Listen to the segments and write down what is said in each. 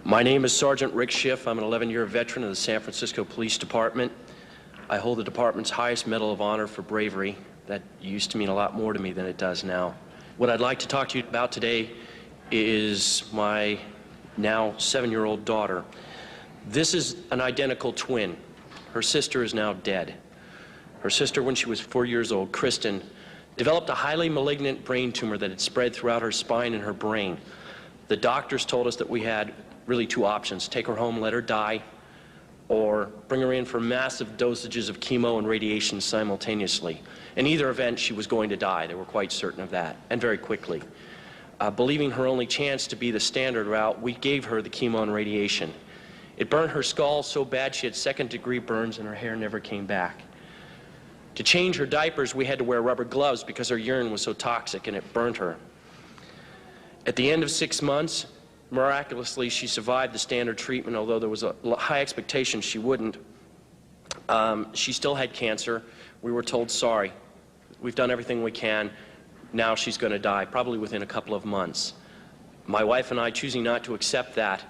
My name is Sergeant Rick Schiff. I'm an 11-year veteran of the San Francisco Police Department. I hold the department's highest Medal of Honor for bravery. That used to mean a lot more to me than it does now. What I'd like to talk to you about today is my now 7-year-old daughter. This is an identical twin. Her sister is now dead. Her sister, when she was 4 years old, Kristen, developed a highly malignant brain tumor that had spread throughout her spine and her brain. The doctors told us that we had really two options: take her home, let her die, or bring her in for massive dosages of chemo and radiation simultaneously. In either event, she was going to die. They were quite certain of that, and very quickly. Believing her only chance to be the standard route, we gave her the chemo and radiation. It burned her skull so bad she had second-degree burns and her hair never came back. To change her diapers, we had to wear rubber gloves because her urine was so toxic and it burned her. At the end of 6 months, miraculously, she survived the standard treatment, although there was a high expectation she wouldn't. She still had cancer. We were told, sorry, we've done everything we can. Now she's going to die, probably within a couple of months. My wife and I, choosing not to accept that,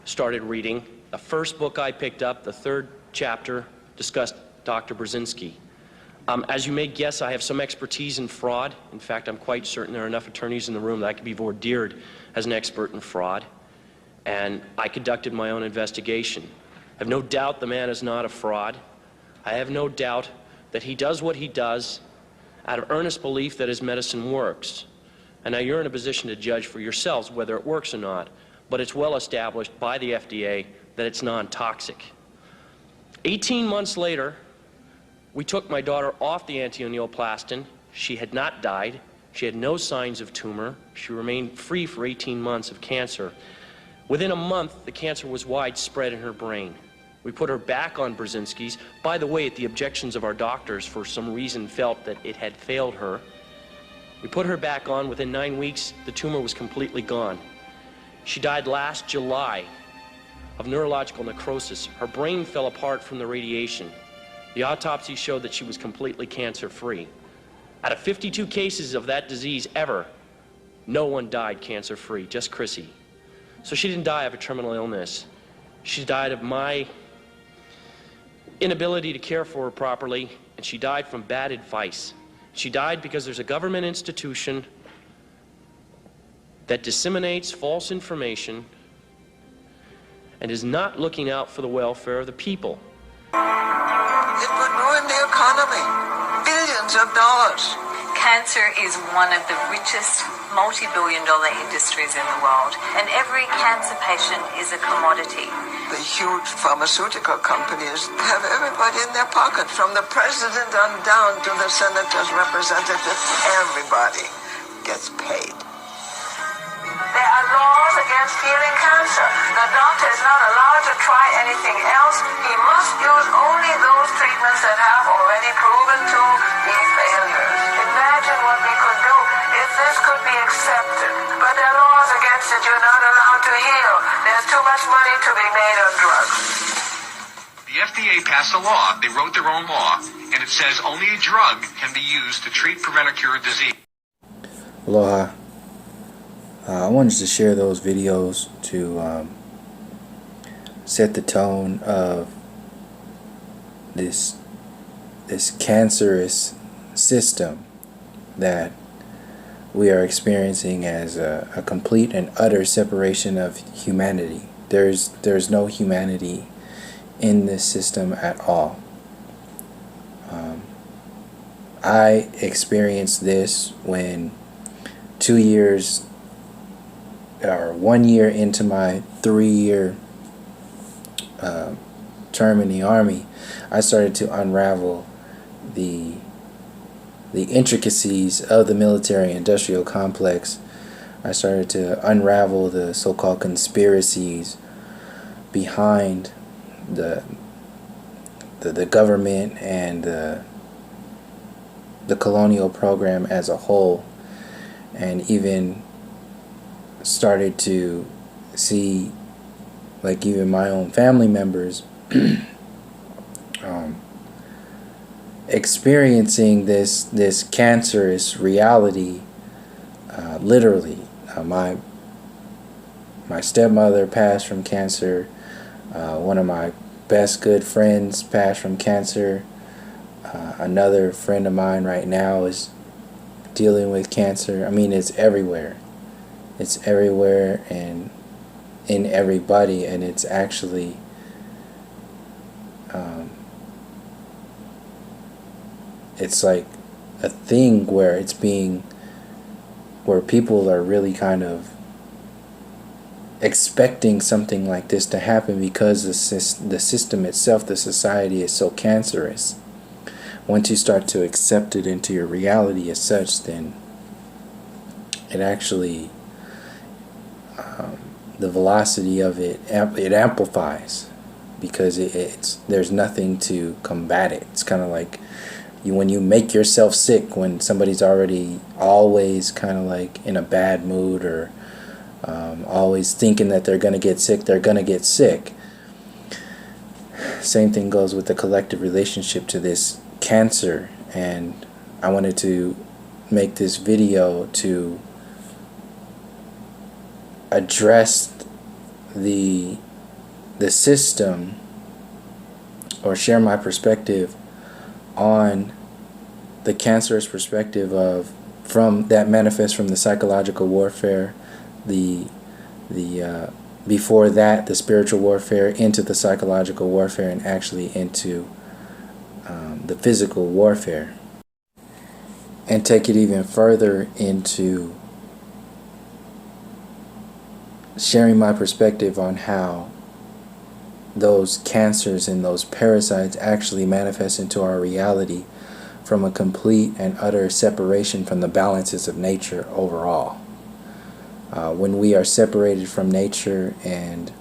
started reading. The first book I picked up, the 3rd chapter, discussed Dr. Brzezinski. As you may guess, I have some expertise in fraud. In fact, I'm quite certain there are enough attorneys in the room that I could be vordeered as an expert in fraud. And I conducted my own investigation. I have no doubt the man is not a fraud. I have no doubt that he does what he does out of earnest belief that his medicine works. And now you're in a position to judge for yourselves whether it works or not. But it's well established by the FDA that it's non-toxic. 18 months later, we took my daughter off the anti-neoplastin. She had not died. She had no signs of tumor. She remained free for 18 months of cancer. Within a month, the cancer was widespread in her brain. We put her back on Brzezinski's. By the way, at the objections of our doctors, for some reason felt that it had failed her. We put her back on. Within 9 weeks, the tumor was completely gone. She died last July of neurological necrosis. Her brain fell apart from the radiation. The autopsy showed that she was completely cancer-free. Out of 52 cases of that disease ever, no one died cancer-free, just Chrissy. So she didn't die of a terminal illness. She died of my inability to care for her properly, and she died from bad advice. She died because there's a government institution that disseminates false information and is not looking out for the welfare of the people. It would ruin the economy. Billions of dollars. Cancer is one of the richest multi-billion-dollar industries in the world, and every cancer patient is a commodity. The huge pharmaceutical companies have everybody in their pocket, from the president on down to the senator's representative. Everybody gets paid. There are laws against healing cancer. The doctor is not allowed to try anything else. He must use only those treatments that have already proven to be failures. Imagine what we could do if this could be accepted. But there are laws against it. You're not allowed to heal. There's too much money to be made on drugs. The FDA passed a law. They wrote their own law, and it says only a drug can be used to treat, prevent, or cure a disease. Aloha. I wanted to share those videos to set the tone of this cancerous system that we are experiencing as a complete and utter separation of humanity. There's no humanity in this system at all. I experienced this when 2 years or 1 year into my 3-year term in the Army, I started to unravel the intricacies of the military-industrial complex. I started to unravel the so-called conspiracies behind the government and the colonial program as a whole, and even started to see, like, even my own family members experiencing this cancerous reality, literally. My My stepmother passed from cancer. One of my best good friends passed from cancer. Another friend of mine right now is dealing with cancer. I mean, it's everywhere. It's everywhere and in everybody, and it's actually it's like a thing where where people are really kind of expecting something like this to happen because the system itself, the society, is so cancerous. Once you start to accept it into your reality as such, then it actually, the velocity of it amplifies, because there's nothing to combat it. It's kind of like when you make yourself sick, when somebody's already always kind of like in a bad mood, or always thinking that they're going to get sick, they're going to get sick. Same thing goes with the collective relationship to this cancer. And I wanted to make this video to address the system, or share my perspective on the cancerous perspective from that manifests from the psychological warfare, before that, the spiritual warfare, into the psychological warfare, and actually into the physical warfare, and take it even further into sharing my perspective on how those cancers and those parasites actually manifest into our reality from a complete and utter separation from the balances of nature overall. When we are separated from nature and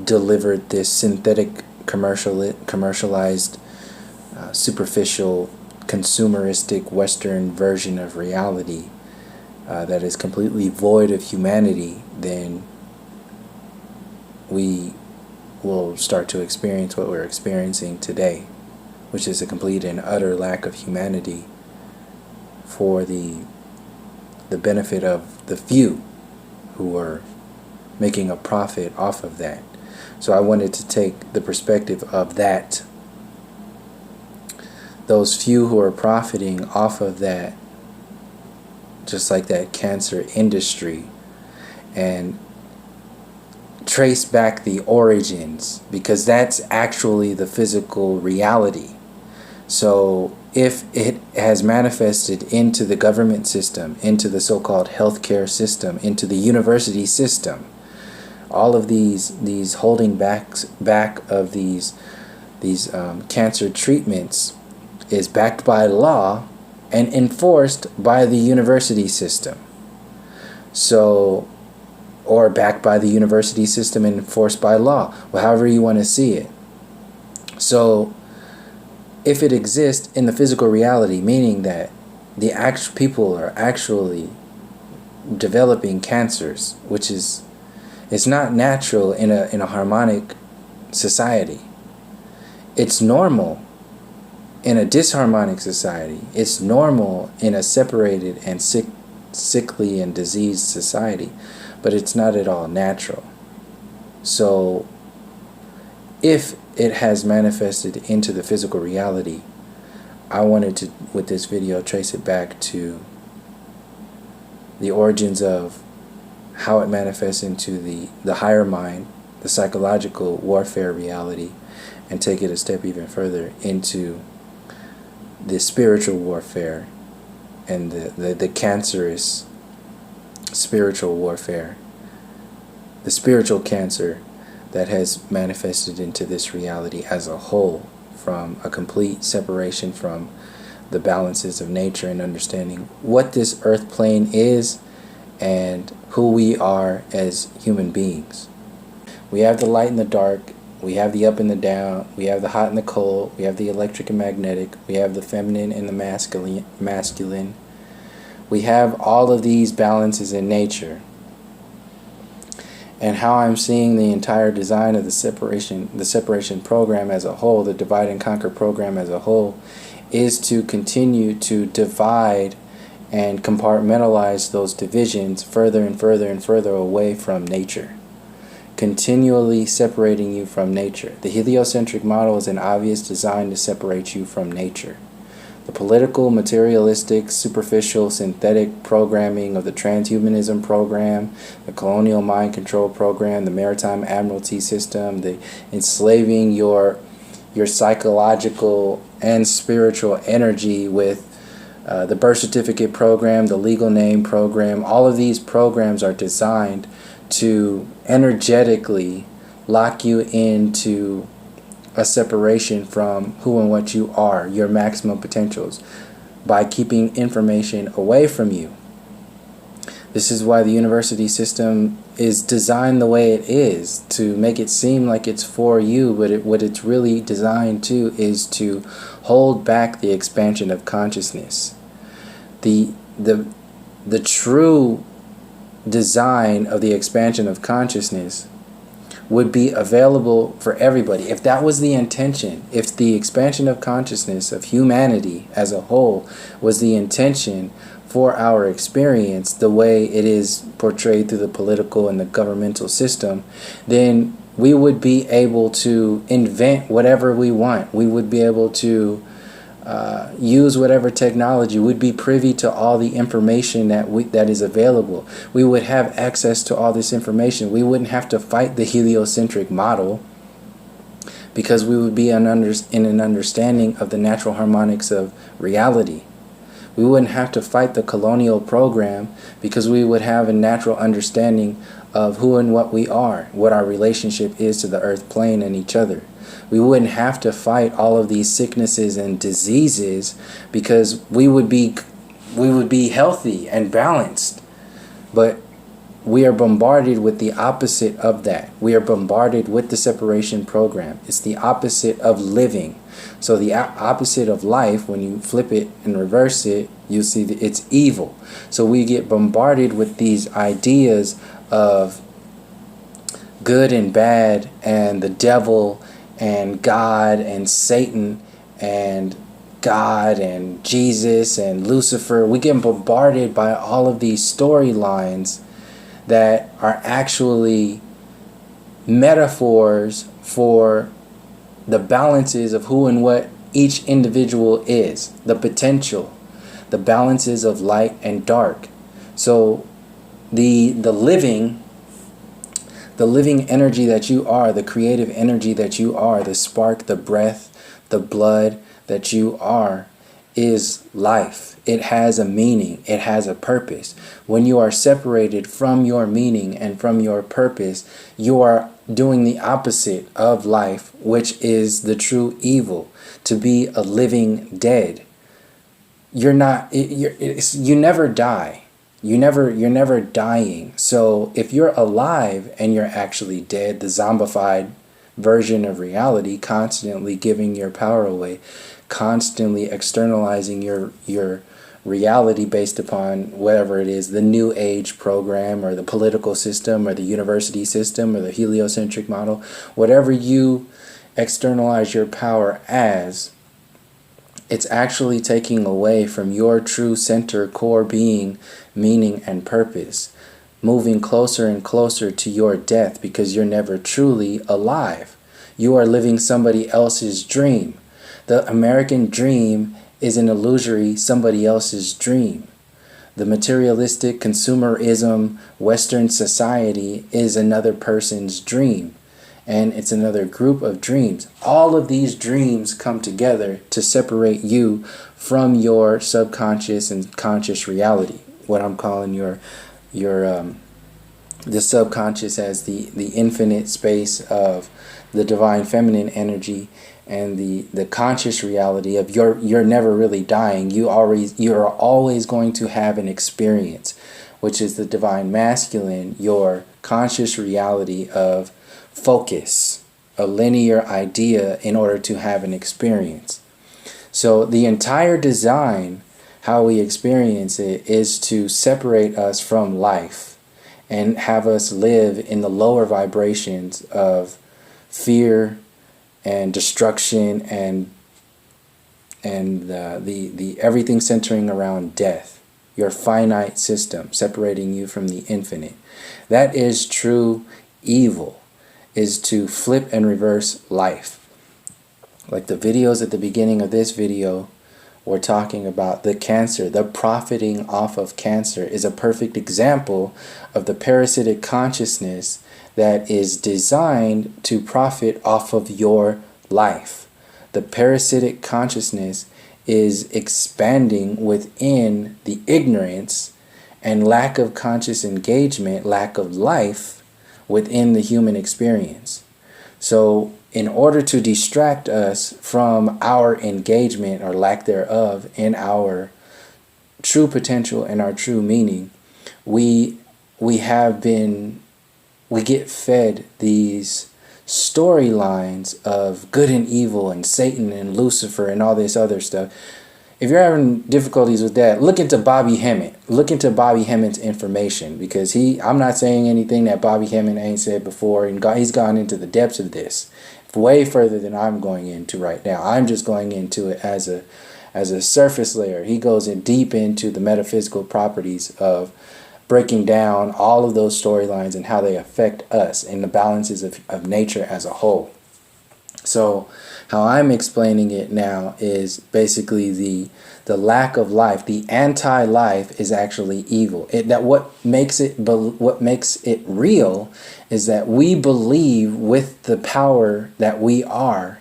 delivered this synthetic, commercialized, superficial, consumeristic Western version of reality that is completely void of humanity, then we will start to experience what we're experiencing today, which is a complete and utter lack of humanity for the benefit of the few who are making a profit off of that. So I wanted to take the perspective of that, those few who are profiting off of that, just like that cancer industry, and trace back the origins, because that's actually the physical reality. So if it has manifested into the government system, into the so-called healthcare system, into the university system, all of these holding back of these cancer treatments is backed by law and enforced by the university system. So, or backed by the university system and enforced by law, well, however you want to see it. So if it exists in the physical reality, meaning that the actual people are actually developing cancers, which is, it's not natural in a harmonic society. It's normal in a disharmonic society. It's normal in a separated and sickly and diseased society, but it's not at all natural. So if it has manifested into the physical reality, I wanted to, with this video, trace it back to the origins of how it manifests into the higher mind, the psychological warfare reality, and take it a step even further into the spiritual warfare and the cancerous spiritual warfare, the spiritual cancer that has manifested into this reality as a whole, from a complete separation from the balances of nature, and understanding what this earth plane is and who we are as human beings. We have the light and the dark, we have the up and the down, we have the hot and the cold, we have the electric and magnetic, we have the feminine and the masculine. We have all of these balances in nature. And how I'm seeing the entire design of the separation program as a whole, the divide and conquer program as a whole, is to continue to divide and compartmentalize those divisions further and further and further away from nature, continually separating you from nature. The heliocentric model is an obvious design to separate you from nature. The political, materialistic, superficial, synthetic programming of the transhumanism program, the colonial mind control program, the maritime admiralty system, the enslaving your psychological and spiritual energy with the birth certificate program, the legal name program. All of these programs are designed to energetically lock you into a separation from who and what you are, your maximum potentials, by keeping information away from you. This is why the university system is designed the way it is, to make it seem like it's for you, but what it's really designed to is to hold back the expansion of consciousness. The true design of the expansion of consciousness would be available for everybody. If that was the intention, if the expansion of consciousness of humanity as a whole was the intention for our experience, the way it is portrayed through the political and the governmental system, then we would be able to invent whatever we want. We would be able to use whatever technology. We'd be privy to all the information that is available. We would have access to all this information. We wouldn't have to fight the heliocentric model, because we would be in an understanding of the natural harmonics of reality. We wouldn't have to fight the colonial program, because we would have a natural understanding of who and what we are, what our relationship is to the earth plane and each other. We wouldn't have to fight all of these sicknesses and diseases, because we would be healthy and balanced. But we are bombarded with the opposite of that. We are bombarded with the separation program. It's the opposite of living. So the opposite of life, when you flip it and reverse it, you see that it's evil. So we get bombarded with these ideas of good and bad, and the devil and God and Satan and God and Jesus and Lucifer. We get bombarded by all of these storylines that are actually metaphors for the balances of who and what each individual is, the potential, the balances of light and dark. So the living energy that you are, the creative energy that you are, the spark, the breath, the blood that you are, is life. It has a meaning. It has a purpose. When you are separated from your meaning and from your purpose, you are doing the opposite of life, which is the true evil, to be a living dead. You never die. You're never dying. So if you're alive and you're actually dead, the zombified version of reality, constantly giving your power away, constantly externalizing your reality based upon whatever it is, the new age program or the political system or the university system or the heliocentric model, whatever you externalize your power as, it's actually taking away from your true center, core being, meaning, and purpose, moving closer and closer to your death, because you're never truly alive. You are living somebody else's dream. The American dream is an illusory somebody else's dream. The materialistic consumerism Western society is another person's dream. And it's another group of dreams. All of these dreams come together to separate you from your subconscious and conscious reality. What I'm calling the subconscious as the infinite space of the divine feminine energy, and the conscious reality of you're never really dying. You are always going to have an experience, which is the divine masculine, your conscious reality of focus, a linear idea in order to have an experience. So the entire design, how we experience it, is to separate us from life and have us live in the lower vibrations of fear and destruction and the everything centering around death. your finite system, separating you from the infinite. That is true evil, is to flip and reverse life. Like the videos at the beginning of this video were talking about the cancer, the profiting off of cancer is a perfect example of the parasitic consciousness that is designed to profit off of your life. The parasitic consciousness is expanding within the ignorance and lack of conscious engagement, lack of life within the human experience. So in order to distract us from our engagement or lack thereof in our true potential and our true meaning, we get fed these storylines of good and evil and Satan and Lucifer and all this other stuff. If you're having difficulties with that, look into Bobby Hemmett. Look into Bobby Hemmett's information, because I'm not saying anything that Bobby Hemmett ain't said before, and he's gone into the depths of this way further than I'm going into right now. I'm just going into it as a surface layer. He goes in deep into the metaphysical properties of breaking down all of those storylines and how they affect us and the balances of nature as a whole. So how I'm explaining it now is basically the lack of life, the anti-life is actually evil. What makes it real is that we believe with the power that we are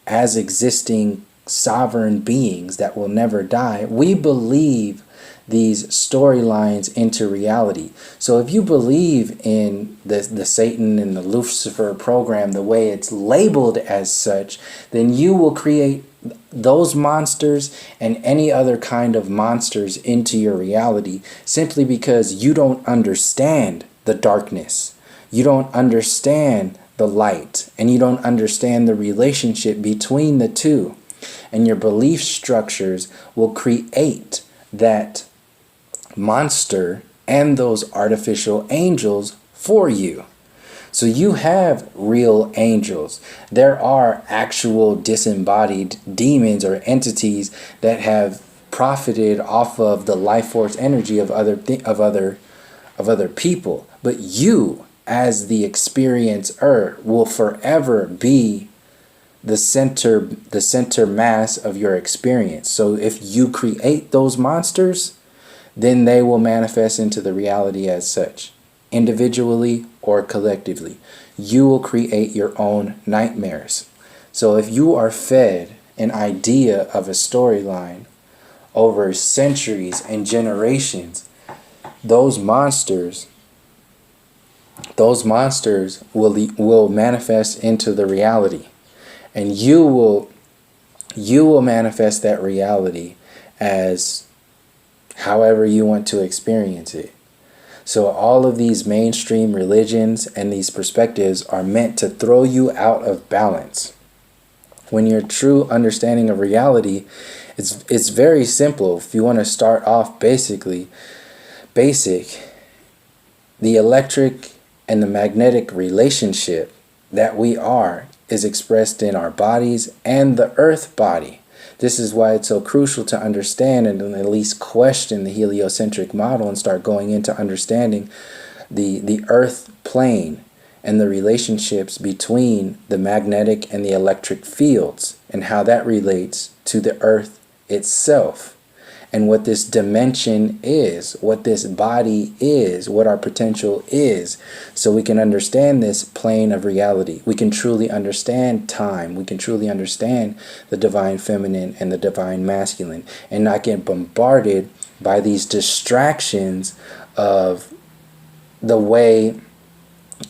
as existing sovereign beings that will never die. We believe these storylines into reality. So if you believe in the Satan and the Lucifer program the way it's labeled as such, then you will create those monsters and any other kind of monsters into your reality, simply because you don't understand the darkness. You don't understand the light, and you don't understand the relationship between the two. And your belief structures will create that monster and those artificial angels for you. So you have real angels. There are actual disembodied demons or entities that have profited off of the life force energy of other people. But you, as the experiencer, will forever be the center mass of your experience. So if you create those monsters, then they will manifest into the reality as such, individually or collectively. You will create your own nightmares. So if you are fed an idea of a storyline over centuries and generations, those monsters will manifest into the reality, and you will manifest that reality as however you want to experience it. So all of these mainstream religions and these perspectives are meant to throw you out of balance. When your true understanding of reality, it's very simple. If you want to start off basic, the electric and the magnetic relationship that we are is expressed in our bodies and the earth body. This is why it's so crucial to understand and at least question the heliocentric model and start going into understanding the earth plane and the relationships between the magnetic and the electric fields and how that relates to the earth itself, and what this dimension is, what this body is, what our potential is, so we can understand this plane of reality. We can truly understand time. We can truly understand the divine feminine and the divine masculine, and not get bombarded by these distractions of the way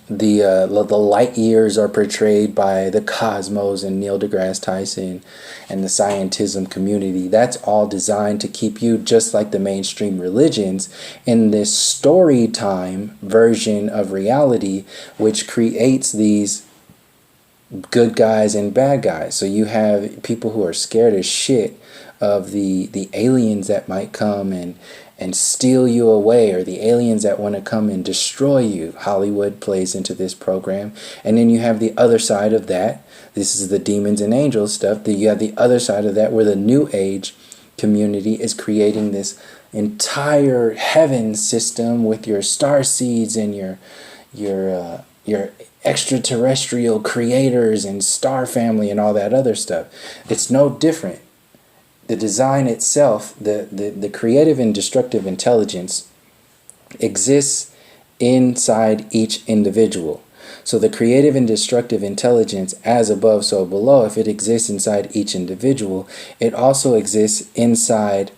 the light years are portrayed by the cosmos and Neil deGrasse Tyson and the scientism community. That's all designed to keep you, just like the mainstream religions, in this story time version of reality, which creates these good guys and bad guys. So you have people who are scared as shit of the aliens that might come and steal you away, or the aliens that want to come and destroy you. Hollywood plays into this program. And then you have the other side of that. This is the demons and angels stuff. You have the other side of that, where the New Age community is creating this entire heaven system with your star seeds and your extraterrestrial creators and star family and all that other stuff. It's no different. The design itself, the creative and destructive intelligence exists inside each individual. So the creative and destructive intelligence, as above, so below, if it exists inside each individual, it also exists inside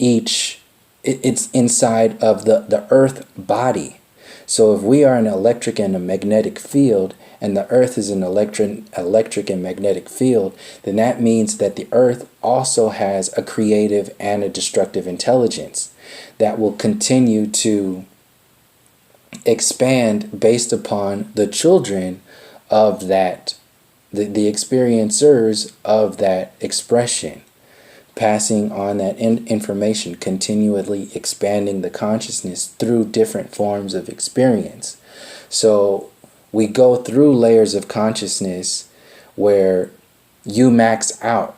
it's inside of the earth body. So if we are an electric and a magnetic field, and the earth is an electric and magnetic field, then that means that the earth also has a creative and a destructive intelligence that will continue to expand based upon the children of that, the experiencers of that expression, passing on that information, continually expanding the consciousness through different forms of experience. So we go through layers of consciousness where you max out.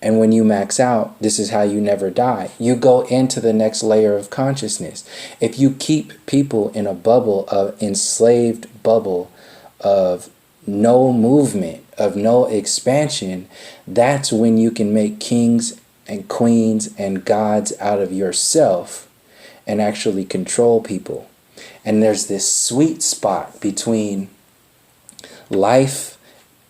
And when you max out, this is how you never die. You go into the next layer of consciousness. If you keep people in a bubble, of enslaved bubble of no movement, of no expansion, that's when you can make kings and queens and gods out of yourself and actually control people. And there's this sweet spot between life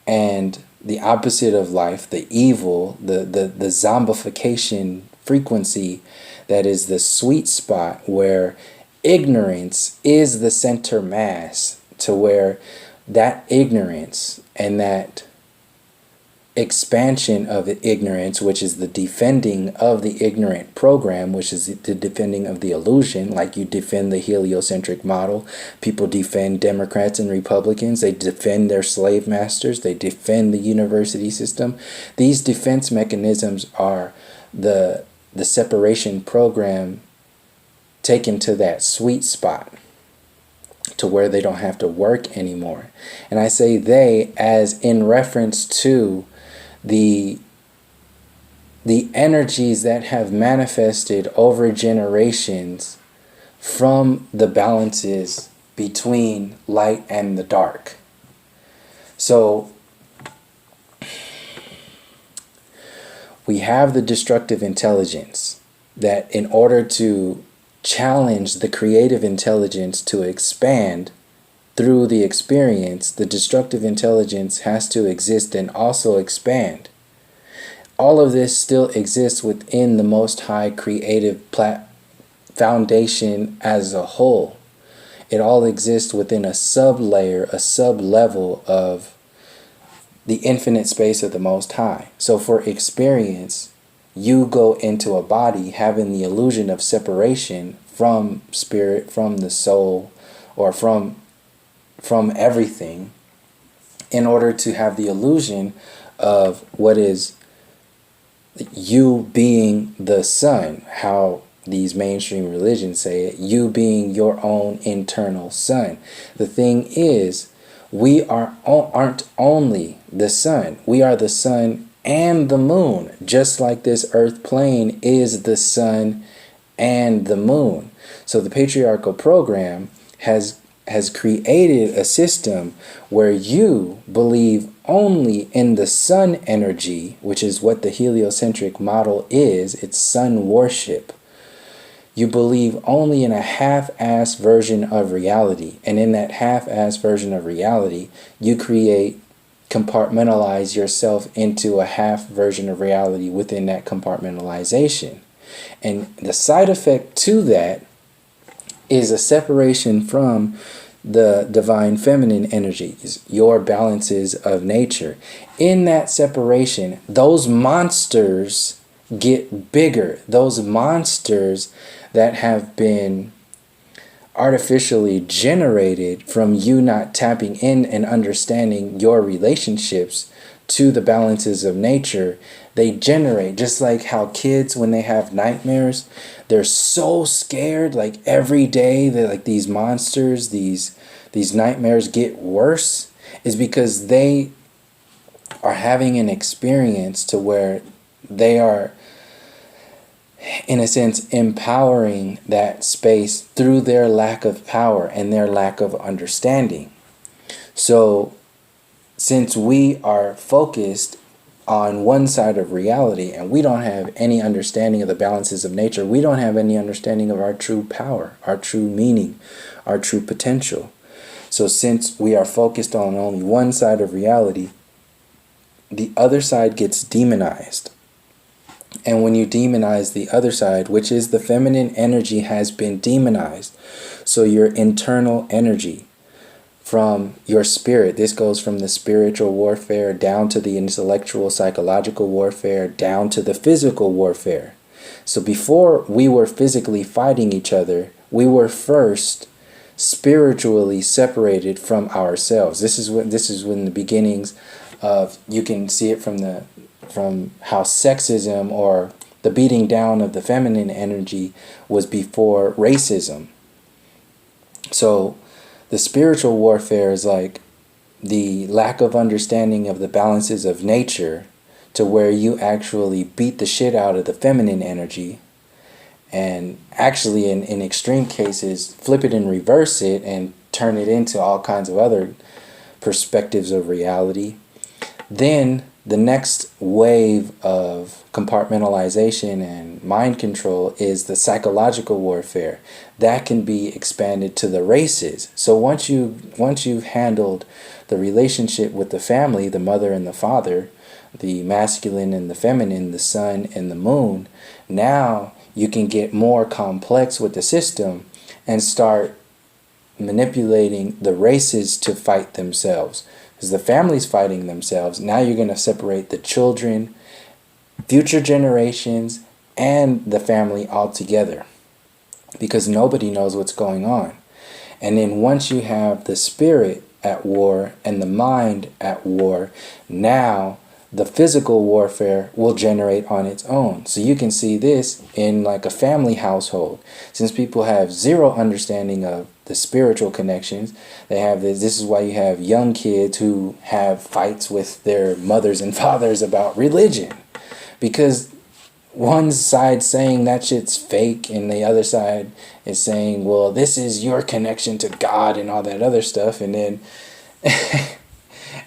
and the opposite of life, the evil, the zombification frequency, that is the sweet spot where ignorance is the center mass, to where that ignorance and that expansion of ignorance, which is the defending of the ignorant program, which is the defending of the illusion, like you defend the heliocentric model. People defend Democrats and Republicans. They defend their slave masters. They defend the university system. These defense mechanisms are the separation program taken to that sweet spot, to where they don't have to work anymore. And I say they as in reference to the energies that have manifested over generations from the balances between light and the dark. So we have the destructive intelligence that, in order to challenge the creative intelligence to expand through the experience, the destructive intelligence has to exist and also expand. All of this still exists within the Most High creative foundation as a whole. It all exists within a sub-layer, a sub-level of the infinite space of the Most High. So for experience, you go into a body having the illusion of separation from spirit, from the soul, or from everything, in order to have the illusion of what is you being the sun, how these mainstream religions say it, you being your own internal sun. The thing is, we aren't only the sun, we are the sun and the moon, just like this earth plane is the sun and the moon. So the patriarchal program has created a system where you believe only in the sun energy, which is what the heliocentric model is. It's sun worship. You believe only in a half-ass version of reality. And in that half-ass version of reality, you compartmentalize yourself into a half version of reality within that compartmentalization. And the side effect to that is a separation from the divine feminine energies, your balances of nature. In that separation, those monsters get bigger. Those monsters that have been artificially generated from you not tapping in and understanding your relationships to the balances of nature, they generate, just like how kids, when they have nightmares, they're so scared, like every day, they're like these monsters, these nightmares get worse, is because they are having an experience to where they are in a sense, empowering that space through their lack of power and their lack of understanding. So, since we are focused on one side of reality and we don't have any understanding of the balances of nature, we don't have any understanding of our true power, our true meaning, our true potential. So, since we are focused on only one side of reality, the other side gets demonized. And when you demonize the other side, which is the feminine energy, has been demonized. So your internal energy from your spirit, this goes from the spiritual warfare down to the intellectual, psychological warfare, down to the physical warfare. So before we were physically fighting each other, we were first spiritually separated from ourselves. This is when the beginnings of, you can see it from how sexism or the beating down of the feminine energy was before racism. So the spiritual warfare is like the lack of understanding of the balances of nature, to where you actually beat the shit out of the feminine energy, and actually in extreme cases flip it and reverse it and turn it into all kinds of other perspectives of reality. Then the next wave of compartmentalization and mind control is the psychological warfare. That can be expanded to the races. So once you've handled the relationship with the family, the mother and the father, the masculine and the feminine, the sun and the moon, now you can get more complex with the system and start manipulating the races to fight themselves. Because the family's fighting themselves. Now you're going to separate the children, future generations, and the family altogether, because nobody knows what's going on. And then once you have the spirit at war and the mind at war, now the physical warfare will generate on its own. So you can see this in like a family household. Since people have zero understanding of the spiritual connections, they have this. This is why you have young kids who have fights with their mothers and fathers about religion, because one side's saying that shit's fake and the other side is saying, well, this is your connection to God and all that other stuff. And then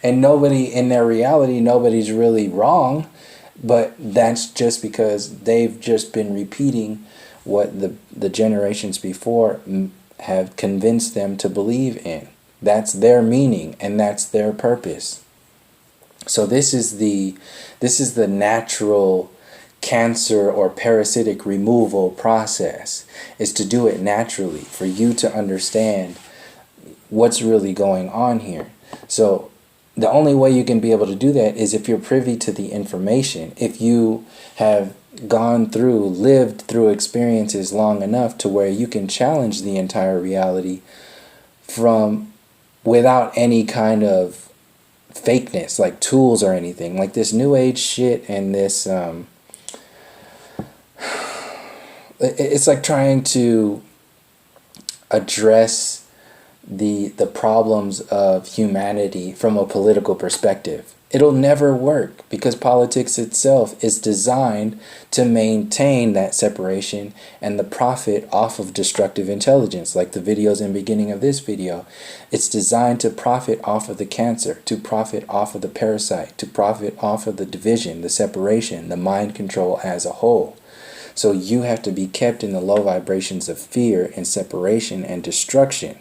and nobody, in their reality, nobody's really wrong, but that's just because they've just been repeating what the generations before have convinced them to believe in. That's their meaning and that's their purpose. So this is the natural cancer or parasitic removal process, is to do it naturally for you to understand what's really going on here. So the only way you can be able to do that is if you're privy to the information, if you have lived through experiences long enough to where you can challenge the entire reality from without any kind of fakeness, like tools or anything, like this new age shit and this it's like trying to address the problems of humanity from a political perspective. It'll never work, because politics itself is designed to maintain that separation and the profit off of destructive intelligence, like the videos in the beginning of this video. It's designed to profit off of the cancer, to profit off of the parasite, to profit off of the division, the separation, the mind control as a whole. So you have to be kept in the low vibrations of fear and separation and destruction.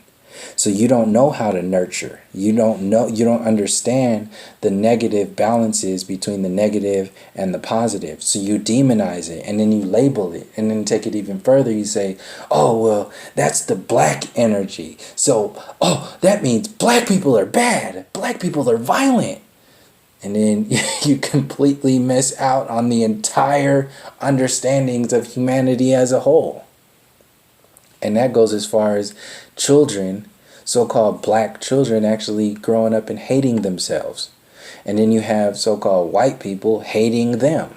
So you don't know how to nurture. You don't understand the negative balances between the negative and the positive. So you demonize it and then you label it, and then take it even further. You say, oh, well, that's the black energy. So, oh, that means black people are bad. Black people are violent. And then you completely miss out on the entire understandings of humanity as a whole. And that goes as far as children, so-called black children, actually growing up and hating themselves. And then you have so-called white people hating them.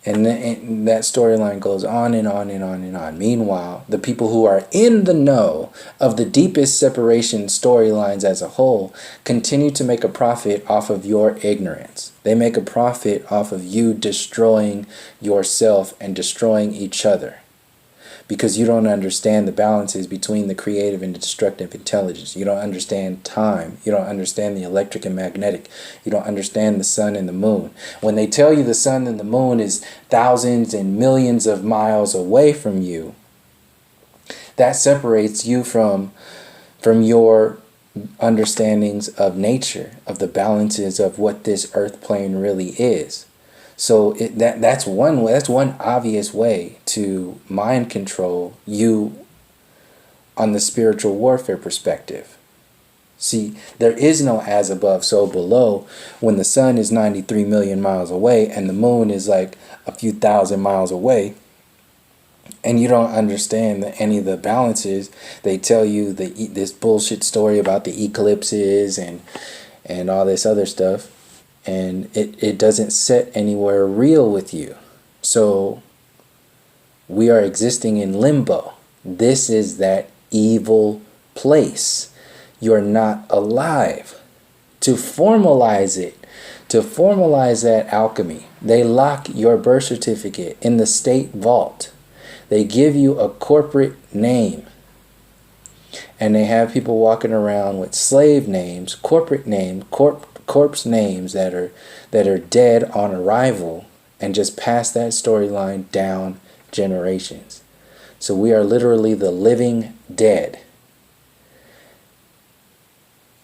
And that storyline goes on and on and on and on. Meanwhile, the people who are in the know of the deepest separation storylines as a whole continue to make a profit off of your ignorance. They make a profit off of you destroying yourself and destroying each other, because you don't understand the balances between the creative and the destructive intelligence. You don't understand time. You don't understand the electric and magnetic. You don't understand the sun and the moon. When they tell you the sun and the moon is thousands and millions of miles away from you, that separates you from your understandings of nature, of the balances of what this earth plane really is. So that's one obvious way to mind control you on the spiritual warfare perspective. See, there is no as above, so below when the sun is 93 million miles away and the moon is like a few thousand miles away, and you don't understand any of the balances. They tell you this bullshit story about the eclipses and all this other stuff. And it doesn't set anywhere real with you. So we are existing in limbo. This is that evil place. You're not alive. To formalize it, to formalize that alchemy, they lock your birth certificate in the state vault. They give you a corporate name. And they have people walking around with slave names, corporate names, corpse names that are dead on arrival, and just pass that storyline down generations. So we are literally the living dead.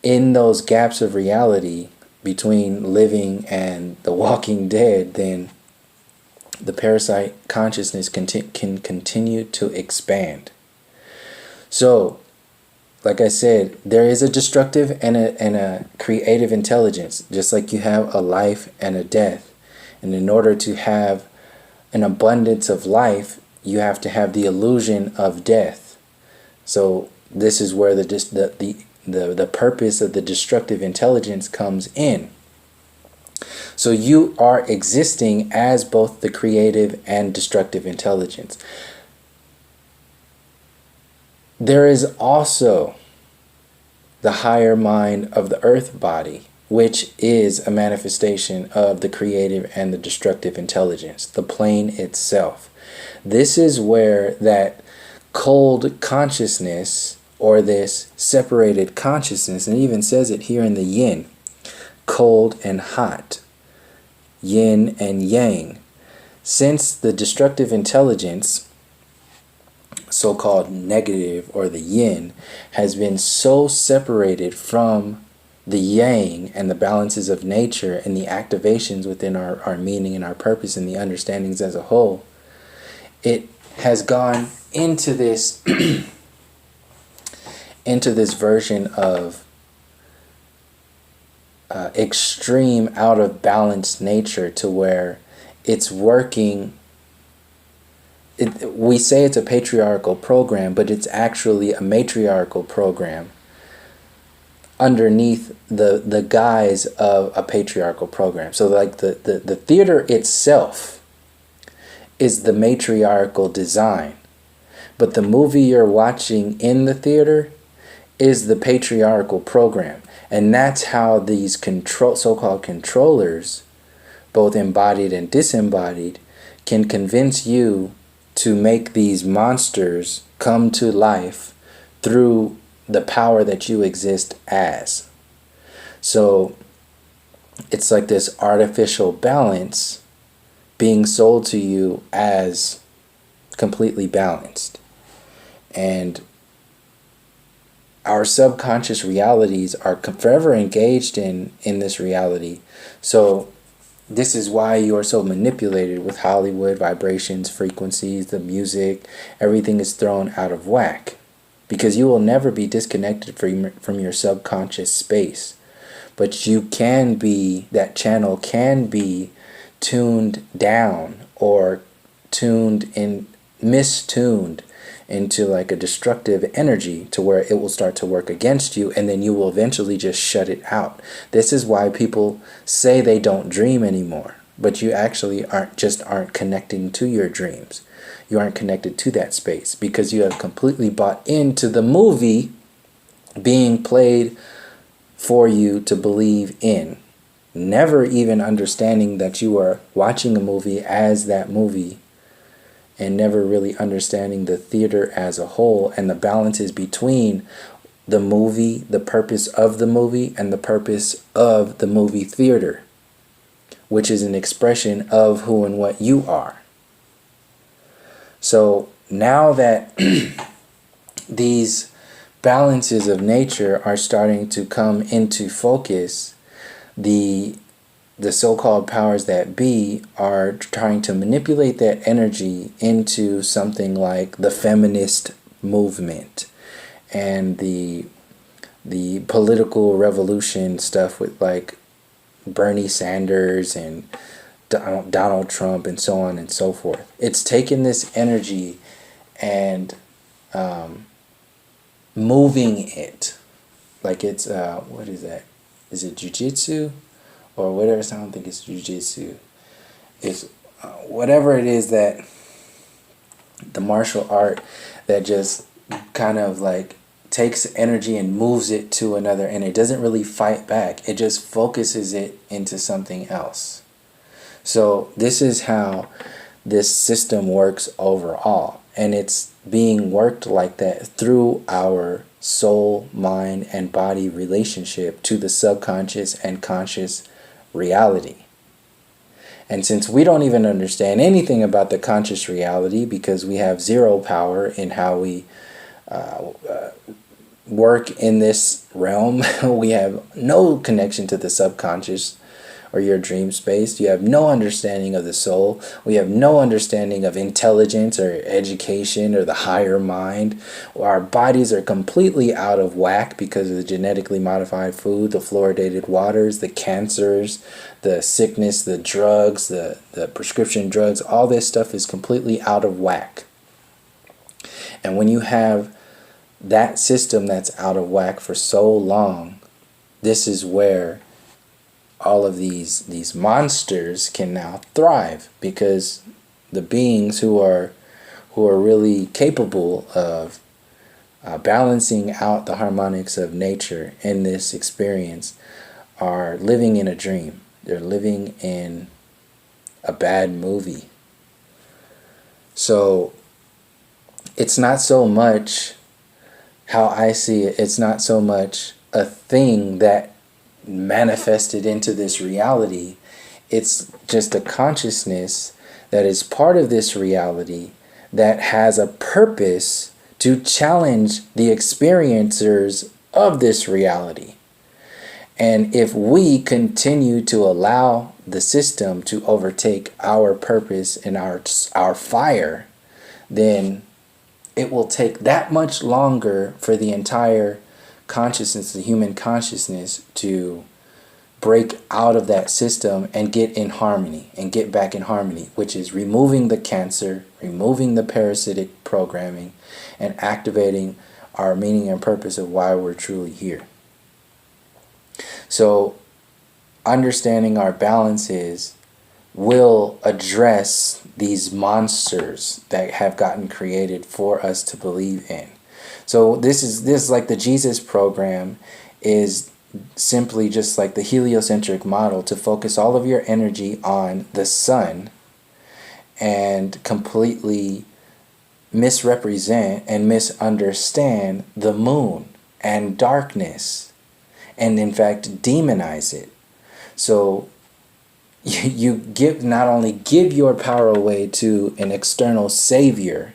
In those gaps of reality between living and the walking dead, then the parasite consciousness can continue to expand. So, like I said, there is a destructive and a creative intelligence, just like you have a life and a death. And in order to have an abundance of life, you have to have the illusion of death. So this is where the purpose of the destructive intelligence comes in. So you are existing as both the creative and destructive intelligence. There is also the higher mind of the earth body, which is a manifestation of the creative and the destructive intelligence, the plane itself. This is where that cold consciousness, or this separated consciousness, and it even says it here in the yin, cold and hot, yin and yang. Since the destructive intelligence, so-called negative, or the yin, has been so separated from the yang and the balances of nature and the activations within our meaning and our purpose and the understandings as a whole, it has gone into this into this version of extreme out of balance nature, to where it's working. We say it's a patriarchal program, but it's actually a matriarchal program underneath the guise of a patriarchal program. So like the theater itself is the matriarchal design, but the movie you're watching in the theater is the patriarchal program. And that's how these so-called controllers, both embodied and disembodied, can convince you to make these monsters come to life through the power that you exist as. So it's like this artificial balance being sold to you as completely balanced. And our subconscious realities are forever engaged in this reality. So this is why you are so manipulated with Hollywood, vibrations, frequencies, the music. Everything is thrown out of whack, because you will never be disconnected from your subconscious space. But you can be, that channel can be tuned down or mistuned into like a destructive energy, to where it will start to work against you, and then you will eventually just shut it out. This is why people say they don't dream anymore. but you actually aren't connecting to your dreams. You aren't connected to that space because you have completely bought into the movie being played for you to believe in, never even understanding that you are watching a movie as that movie, and never really understanding the theater as a whole and the balances between the movie, the purpose of the movie, and the purpose of the movie theater, which is an expression of who and what you are. So now that these balances of nature are starting to come into focus, the so-called powers that be are trying to manipulate that energy into something like the feminist movement and the political revolution stuff with like Bernie Sanders and Donald Trump and so on and so forth. It's taken this energy and moving it like it's what is that? Is it jujitsu or whatever? I don't think it's jujitsu. It's whatever it is, that the martial art that just kind of like takes energy and moves it to another, and it doesn't really fight back. It just focuses it into something else. So this is how this system works overall, and it's being worked like that through our soul, mind, and body relationship to the subconscious and conscious reality. And since we don't even understand anything about the conscious reality because we have zero power in how we work in this realm, we have no connection to the subconscious or your dream space. You have no understanding of the soul. We have no understanding of intelligence or education or the higher mind. Our bodies are completely out of whack because of the genetically modified food, the fluoridated waters, the cancers, the sickness, the drugs, the prescription drugs. All this stuff is completely out of whack. And when you have that system that's out of whack for so long, this is where all of these monsters can now thrive, because the beings who are really capable of balancing out the harmonics of nature in this experience are living in a dream. They're living in a bad movie. So it's not so much, how I see it, it's not so much a thing that manifested into this reality. It's just a consciousness that is part of this reality that has a purpose to challenge the experiencers of this reality. And if we continue to allow the system to overtake our purpose and our fire, then it will take that much longer for the entire consciousness, the human consciousness, to break out of that system and get in harmony and get back in harmony, which is removing the cancer, removing the parasitic programming, and activating our meaning and purpose of why we're truly here. So understanding our balances will address these monsters that have gotten created for us to believe in. So this is like the Jesus program is simply just like the heliocentric model, to focus all of your energy on the sun and completely misrepresent and misunderstand the moon and darkness, and in fact demonize it. So you not only give your power away to an external savior,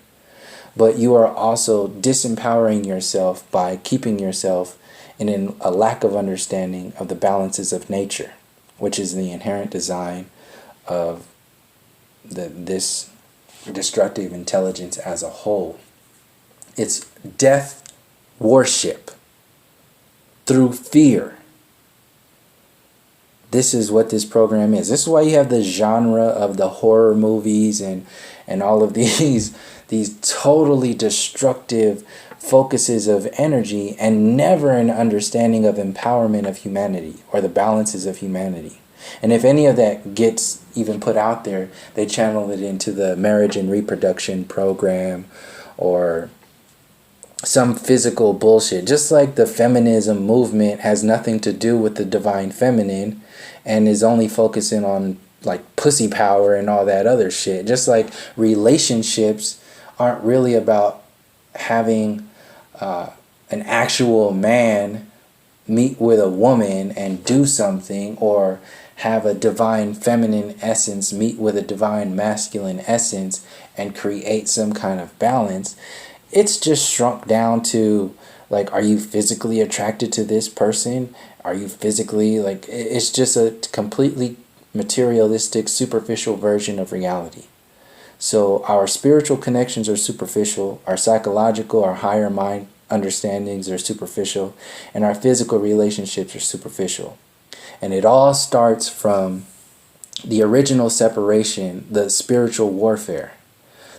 but you are also disempowering yourself by keeping yourself in a lack of understanding of the balances of nature, which is the inherent design of this destructive intelligence as a whole. It's death worship through fear. This is what this program is. This is why you have the genre of the horror movies and all of these totally destructive focuses of energy, and never an understanding of empowerment of humanity or the balances of humanity. And if any of that gets even put out there, they channel it into the marriage and reproduction program or some physical bullshit. Just like the feminism movement has nothing to do with the divine feminine and is only focusing on like pussy power and all that other shit. Just like relationships aren't really about having an actual man meet with a woman and do something, or have a divine feminine essence meet with a divine masculine essence and create some kind of balance. It's just shrunk down to like, are you physically attracted to this person? Are you physically like, it's just a completely materialistic, superficial version of reality. So our spiritual connections are superficial, our psychological, our higher mind understandings are superficial, and our physical relationships are superficial. And it all starts from the original separation, the spiritual warfare,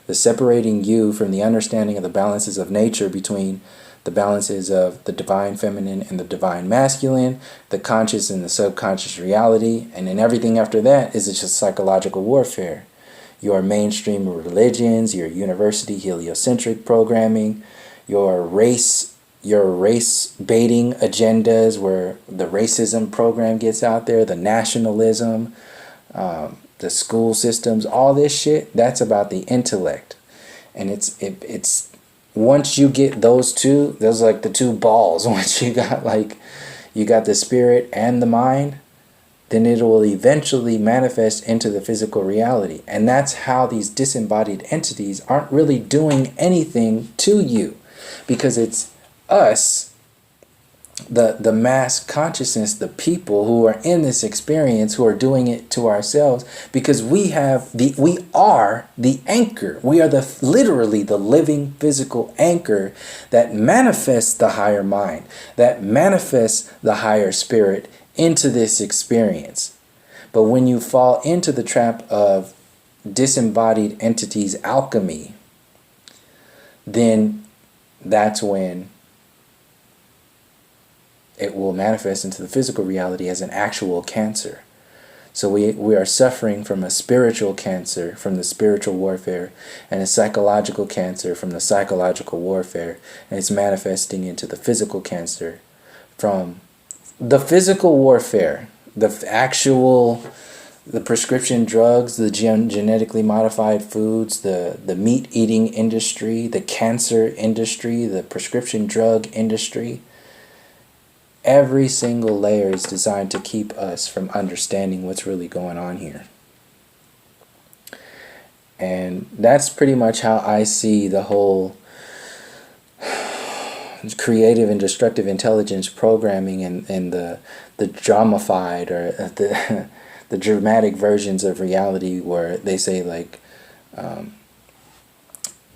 the separating you from the understanding of the balances of nature between the balances of the divine feminine and the divine masculine, the conscious and the subconscious reality, and then everything after that is just psychological warfare. Your mainstream religions, your university heliocentric programming, your race baiting agendas where the racism program gets out there, the nationalism, the school systems, all this shit, that's about the intellect. And it's once you get those two, those are like the two balls. Once you got the spirit and the mind, then it will eventually manifest into the physical reality. And that's how these disembodied entities aren't really doing anything to you, because it's us, the mass consciousness, the people who are in this experience, who are doing it to ourselves, because we are the anchor. We are literally the living physical anchor that manifests the higher mind, that manifests the higher spirit into this experience. But when you fall into the trap of disembodied entities alchemy, then that's when it will manifest into the physical reality as an actual cancer. So we are suffering from a spiritual cancer from the spiritual warfare, and a psychological cancer from the psychological warfare, and it's manifesting into the physical cancer from the physical warfare, the prescription drugs, the genetically modified foods, the meat eating industry, the cancer industry, the prescription drug industry. Every single layer is designed to keep us from understanding what's really going on here. And that's pretty much how I see the whole creative and destructive intelligence programming and the dramified or the dramatic versions of reality, where they say like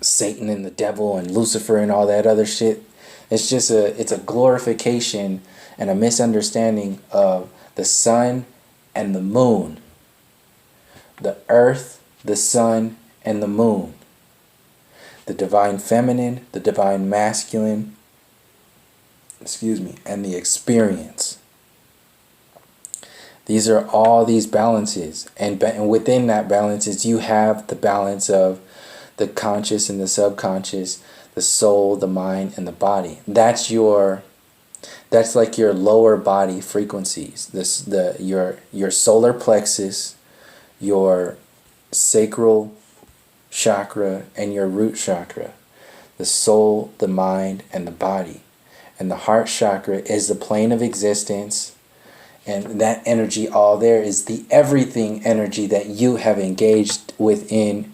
Satan and the devil and Lucifer and all that other shit. It's just it's a glorification and a misunderstanding of the sun and the moon, the earth, the sun, and the moon, the divine feminine, the divine masculine, and the experience. These are all these balances, and within that balances you have the balance of the conscious and the subconscious, the soul, the mind, and the body. That's like your lower body frequencies. Your solar plexus, your sacral chakra, and your root chakra. The soul, the mind, and the body. And the heart chakra is the plane of existence. And that energy all there is the everything energy that you have engaged within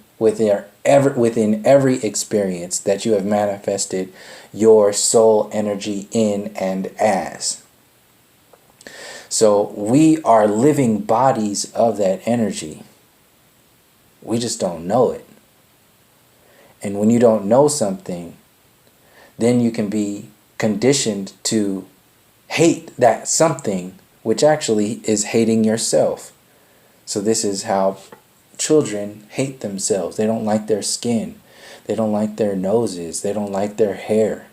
every experience that you have manifested your soul energy in and as. So we are living bodies of that energy. We just don't know it. And when you don't know something, then you can be conditioned to hate that something, which actually is hating yourself. So this is how children hate themselves. They don't like their skin. They don't like their noses. They don't like their hair.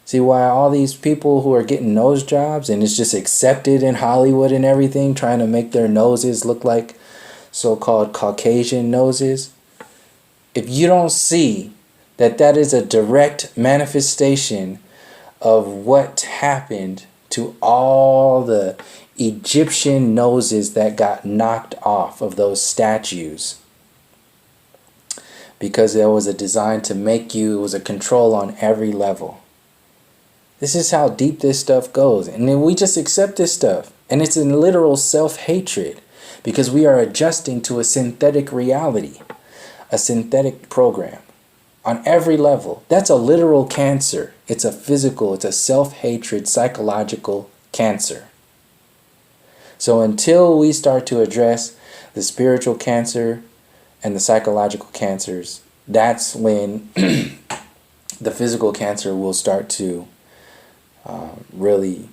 See why all these people who are getting nose jobs and it's just accepted in Hollywood and everything, trying to make their noses look like so-called Caucasian noses? If you don't see that that is a direct manifestation of what happened to all the Egyptian noses that got knocked off of those statues, because there was a design to make you, it was a control on every level. This is how deep this stuff goes. And then we just accept this stuff. And it's a literal self-hatred because we are adjusting to a synthetic reality, a synthetic program on every level. That's a literal cancer. It's a physical, it's a self-hatred, psychological cancer. So until we start to address the spiritual cancer and the psychological cancers, that's when the physical cancer will start to really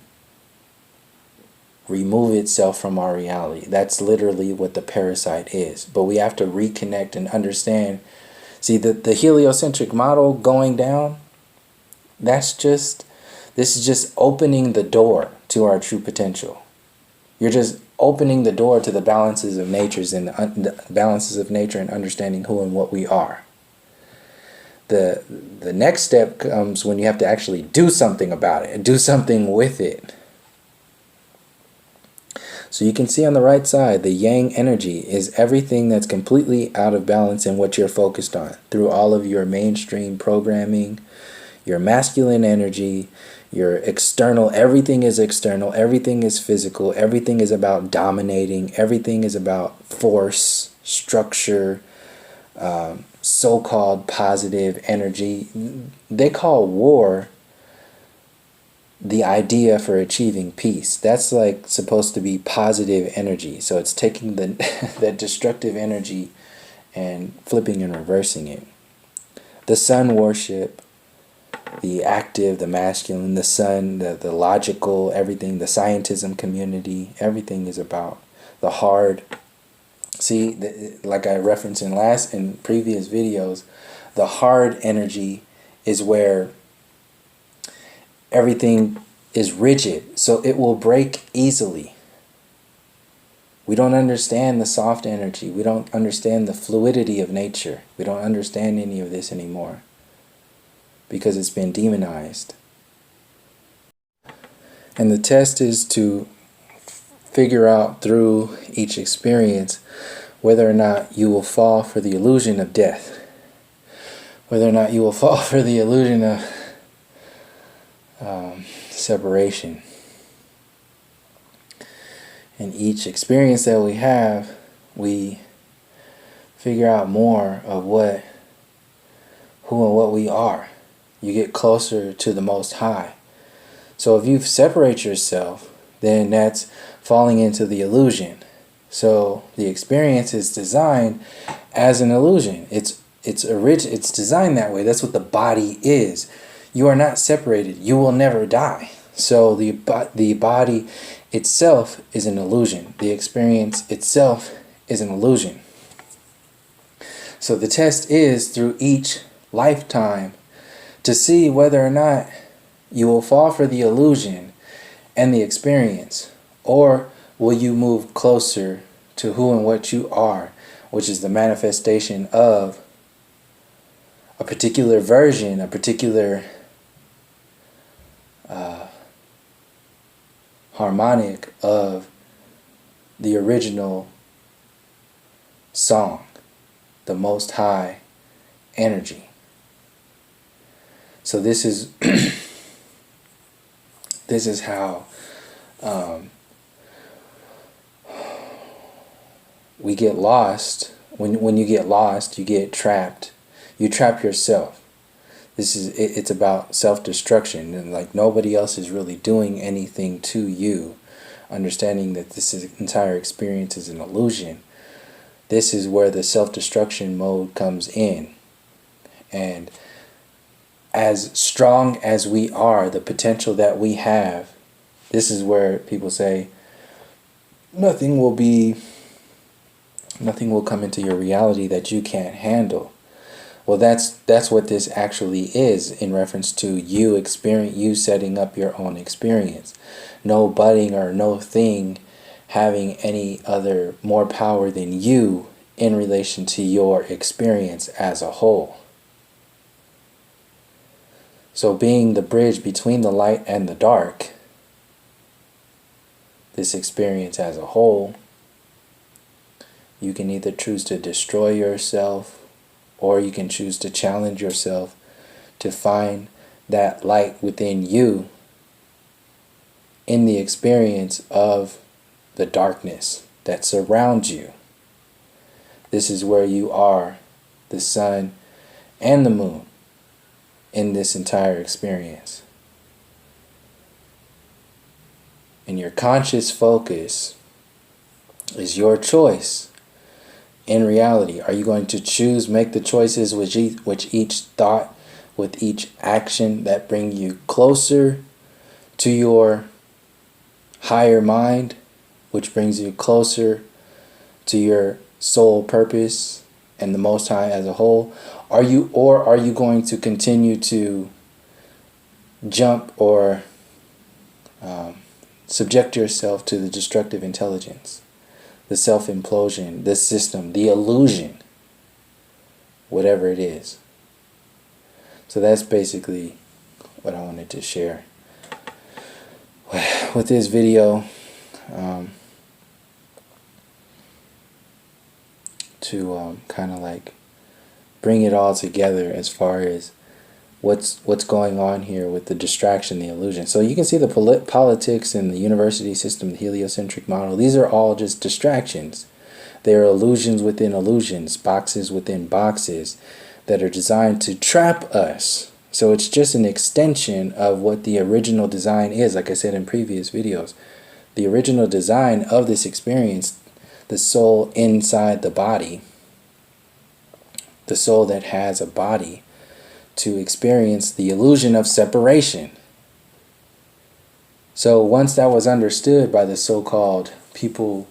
remove itself from our reality. That's literally what the parasite is. But we have to reconnect and understand. See, the heliocentric model going down, this is just opening the door to our true potential. You're just opening the door to the balances of the balances of nature and understanding who and what we are. The next step comes when you have to actually do something about it and do something with it. So you can see on the right side, the yang energy is everything that's completely out of balance in what you're focused on through all of your mainstream programming, your masculine energy, your external, everything is physical, everything is about dominating, everything is about force, structure, so-called positive energy. They call war the idea for achieving peace. That's like supposed to be positive energy. So it's taking that destructive energy and flipping and reversing it. The sun worship, the active, the masculine, the sun, the logical, everything, the scientism community, everything is about the hard. See, like I referenced in previous videos, the hard energy is where everything is rigid, so it will break easily. We don't understand the soft energy. We don't understand the fluidity of nature. We don't understand any of this anymore because it's been demonized. And the test is to figure out through each experience whether or not you will fall for the illusion of death, whether or not you will fall for the illusion of separation. In each experience that we have, we figure out more of who and what we are. You get closer to the Most High. So if you separate yourself, then that's falling into the illusion. So the experience is designed as an illusion. It's designed that way. That's what the body is. You are not separated. You will never die. So the body itself is an illusion. The experience itself is an illusion. So the test is through each lifetime to see whether or not you will fall for the illusion and the experience, or will you move closer to who and what you are, which is the manifestation of a particular version, a particular harmonic of the original song, the Most High energy. So this is this is how we get lost. When you get lost, you get trapped. You trap yourself. It's about self-destruction, and like nobody else is really doing anything to you. Understanding that entire experience is an illusion. This is where the self-destruction mode comes in. And as strong as we are, the potential that we have, this is where people say nothing will come into your reality that you can't handle. Well, that's what this actually is in reference to you setting up your own experience. No budding or no thing having any other more power than you in relation to your experience as a whole. So being the bridge between the light and the dark, this experience as a whole, you can either choose to destroy yourself, or you can choose to challenge yourself to find that light within you in the experience of the darkness that surrounds you. This is where you are, the sun and the moon, in this entire experience. And your conscious focus is your choice. In reality, are you going to make the choices which each thought, with each action that bring you closer to your higher mind, which brings you closer to your soul purpose and the Most High as a whole? Are you going to continue to jump or subject yourself to the destructive intelligence, the self-implosion, the system, the illusion, whatever it is? So that's basically what I wanted to share with this video, to kind of like bring it all together as far as what's going on here with the distraction, the illusion. So you can see the politics and the university system, the heliocentric model. These are all just distractions. They are illusions within illusions, boxes within boxes that are designed to trap us. So it's just an extension of what the original design is, like I said in previous videos. The original design of this experience, the soul inside the body, the soul that has a body, to experience the illusion of separation. So once that was understood by the so-called people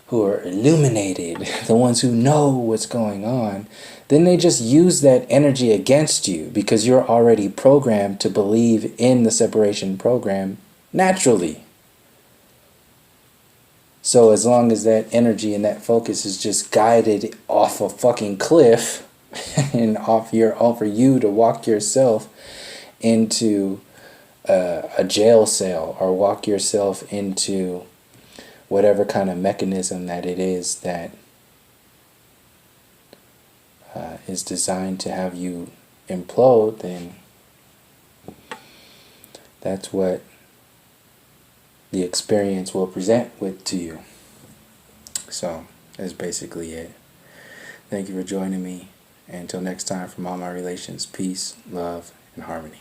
who are illuminated, the ones who know what's going on, then they just use that energy against you, because you're already programmed to believe in the separation program naturally. So as long as that energy and that focus is just guided off a fucking cliff and for you to walk yourself into a jail cell, or walk yourself into whatever kind of mechanism that it is that is designed to have you implode, then that's what the experience will present to you. So that's basically it. Thank you for joining me. And until next time, from all my relations, peace, love, and harmony.